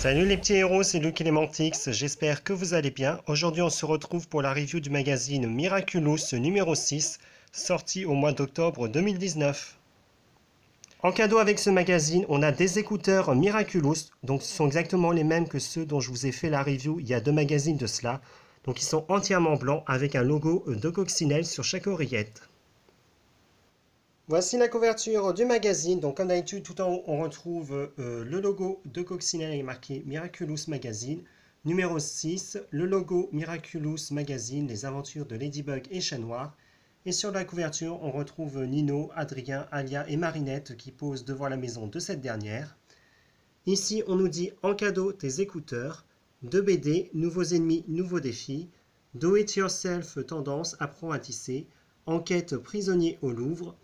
Salut les petits héros, c'est Luc Elementix, j'espère que vous allez bien. Aujourd'hui on se retrouve pour la review du magazine Miraculous numéro 6, sorti au mois d'octobre 2019. En cadeau avec ce magazine, on a des écouteurs Miraculous, donc ce sont exactement les mêmes que ceux dont je vous ai fait la review il y a 2 magazines de cela. Donc ils sont entièrement blancs avec un logo de coccinelle sur chaque oreillette. Voici la couverture du magazine. Donc comme d'habitude, tout en haut, on retrouve le logo de Coccinelle et marqué Miraculous Magazine. Numéro 6, le logo Miraculous Magazine, les aventures de Ladybug et Chat Noir. Et sur la couverture, on retrouve Nino, Adrien, Alia et Marinette qui posent devant la maison de cette dernière. Ici, on nous dit en cadeau tes écouteurs, 2 BD, nouveaux ennemis, nouveaux défis, Do It Yourself tendance, apprends à tisser, enquête prisonnier au Louvre.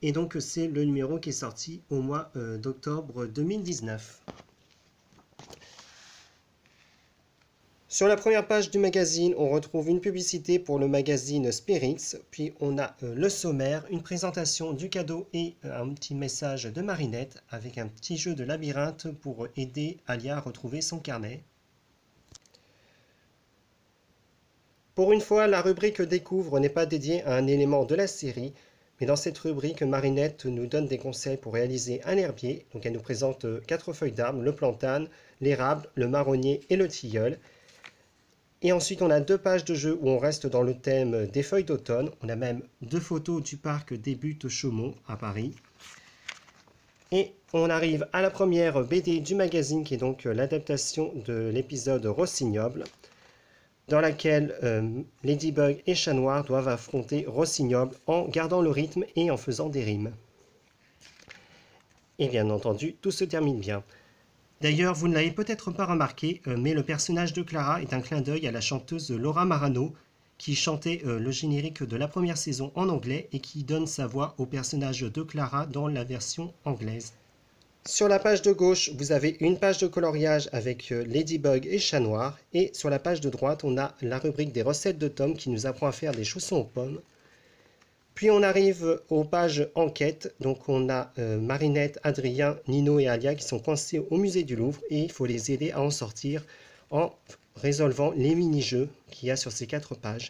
Et donc c'est le numéro qui est sorti au mois d'octobre 2019. Sur la première page du magazine, on retrouve une publicité pour le magazine Spirits, puis on a le sommaire, une présentation du cadeau et un petit message de Marinette avec un petit jeu de labyrinthe pour aider Alia à retrouver son carnet. Pour une fois, la rubrique Découvre n'est pas dédiée à un élément de la série, mais dans cette rubrique, Marinette nous donne des conseils pour réaliser un herbier. Donc elle nous présente 4 feuilles d'arbre, le platane, l'érable, le marronnier et le tilleul. Et ensuite, on a 2 pages de jeu où on reste dans le thème des feuilles d'automne. On a même 2 photos du parc des Buttes Chaumont à Paris. Et on arrive à la première BD du magazine qui est donc l'adaptation de l'épisode Rossignoble, dans laquelle Ladybug et Chat Noir doivent affronter Rossignoble en gardant le rythme et en faisant des rimes. Et bien entendu, tout se termine bien. D'ailleurs, vous ne l'avez peut-être pas remarqué, mais le personnage de Clara est un clin d'œil à la chanteuse Laura Marano, qui chantait le générique de la première saison en anglais et qui donne sa voix au personnage de Clara dans la version anglaise. Sur la page de gauche, vous avez une page de coloriage avec Ladybug et Chat Noir. Et sur la page de droite, on a la rubrique des recettes de Tom qui nous apprend à faire des chaussons aux pommes. Puis on arrive aux pages enquête. Donc on a Marinette, Adrien, Nino et Alia qui sont coincés au musée du Louvre. Et il faut les aider à en sortir en résolvant les mini-jeux qu'il y a sur ces 4 pages.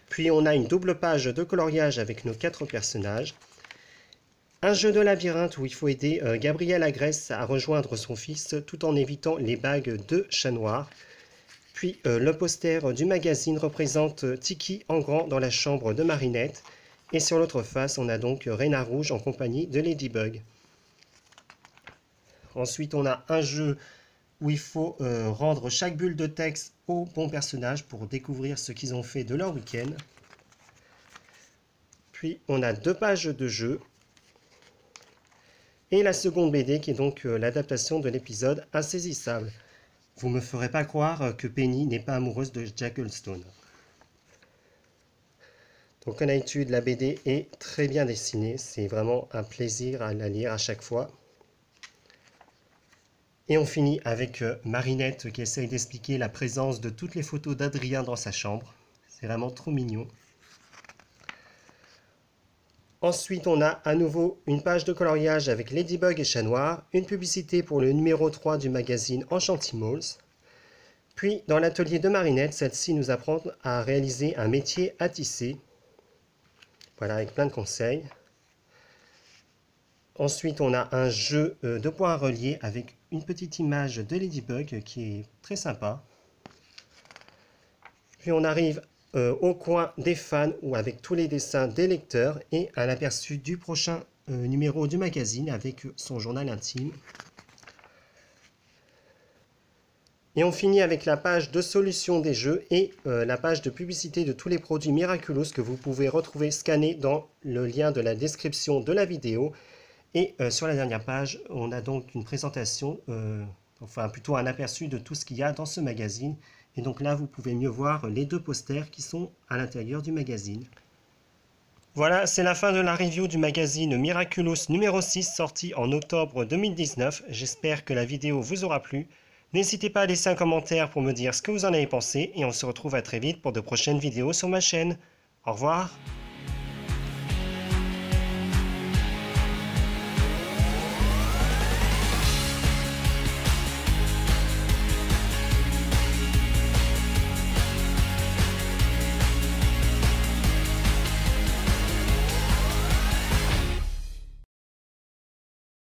Puis on a une double page de coloriage avec nos 4 personnages. Un jeu de labyrinthe où il faut aider Gabriel Agreste à rejoindre son fils tout en évitant les bagues de Chat Noir. Puis le poster du magazine représente Tiki en grand dans la chambre de Marinette. Et sur l'autre face, on a donc Réna Rouge en compagnie de Ladybug. Ensuite, on a un jeu où il faut rendre chaque bulle de texte au bon personnage pour découvrir ce qu'ils ont fait de leur week-end. Puis on a 2 pages de jeu. Et la seconde BD qui est donc l'adaptation de l'épisode Insaisissable. Vous ne me ferez pas croire que Penny n'est pas amoureuse de Jack Goldstone. Donc comme d'habitude, la BD est très bien dessinée. C'est vraiment un plaisir à la lire à chaque fois. Et on finit avec Marinette qui essaye d'expliquer la présence de toutes les photos d'Adrien dans sa chambre. C'est vraiment trop mignon. Ensuite, on a à nouveau une page de coloriage avec Ladybug et Chat Noir, une publicité pour le numéro 3 du magazine Enchantimals. Puis, dans l'atelier de Marinette, celle-ci nous apprend à réaliser un métier à tisser. Voilà, avec plein de conseils. Ensuite, on a un jeu de points à relier avec une petite image de Ladybug qui est très sympa. Puis, on arrive au coin des fans ou avec tous les dessins des lecteurs et un aperçu du prochain numéro du magazine avec son journal intime. Et on finit avec la page de solution des jeux et la page de publicité de tous les produits Miraculous que vous pouvez retrouver scannés dans le lien de la description de la vidéo. Et sur la dernière page, on a donc une présentation, enfin plutôt un aperçu de tout ce qu'il y a dans ce magazine. Et donc là, vous pouvez mieux voir les 2 posters qui sont à l'intérieur du magazine. Voilà, c'est la fin de la review du magazine Miraculous numéro 6 sorti en octobre 2019. J'espère que la vidéo vous aura plu. N'hésitez pas à laisser un commentaire pour me dire ce que vous en avez pensé et on se retrouve à très vite pour de prochaines vidéos sur ma chaîne. Au revoir.